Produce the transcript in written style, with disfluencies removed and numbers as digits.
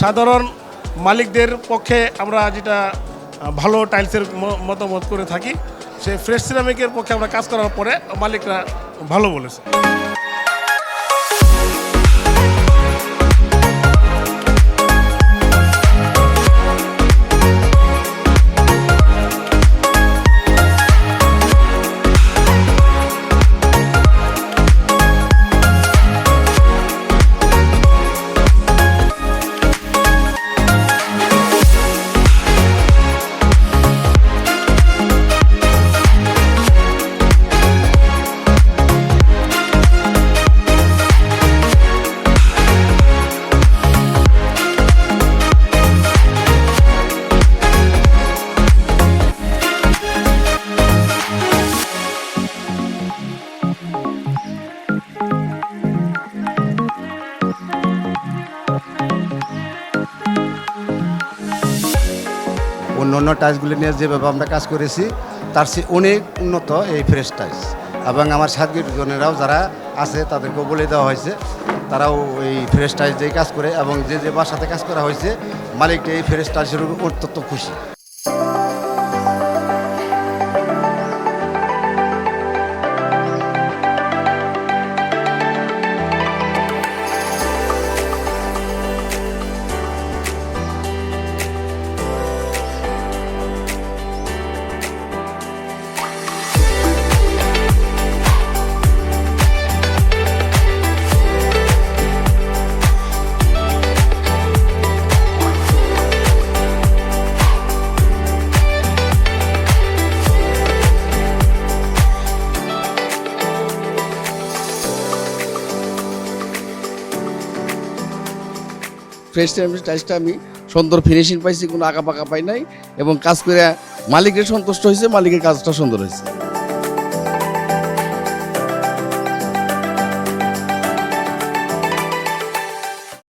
সাধারণ মালিকদের পক্ষে আমরা যেটা ভালো টাইলসের মতামত করে থাকি, সেই ফ্রেশ সিরামিকের পক্ষে আমরা কাজ করার পরে মালিকরা ভালো বলেছে। অন্য টাইলসগুলি নিয়ে যেভাবে আমরা কাজ করেছি তার চেয়ে অনেক উন্নত এই ফ্রেশ টাইলস, এবং আমার সাথীজনেরাও যারা আছে তাদেরকেও বলে দেওয়া হয়েছে, তারাও এই ফ্রেশ টাইলস দিয়ে কাজ করে, এবং যে বাসাতে কাজ করা হয়েছে মালিকটা এই ফ্রেশ টাইলসের অত্যন্ত খুশি। ফ্রেশ টাইলসটা আমি সুন্দর ফিনিশিং পাইছি, কোনো আঁকা পাকা পাই নাই, এবং কাজ করে মালিকের সন্তুষ্ট হয়েছে, মালিকের কাজটা সুন্দর হয়েছে।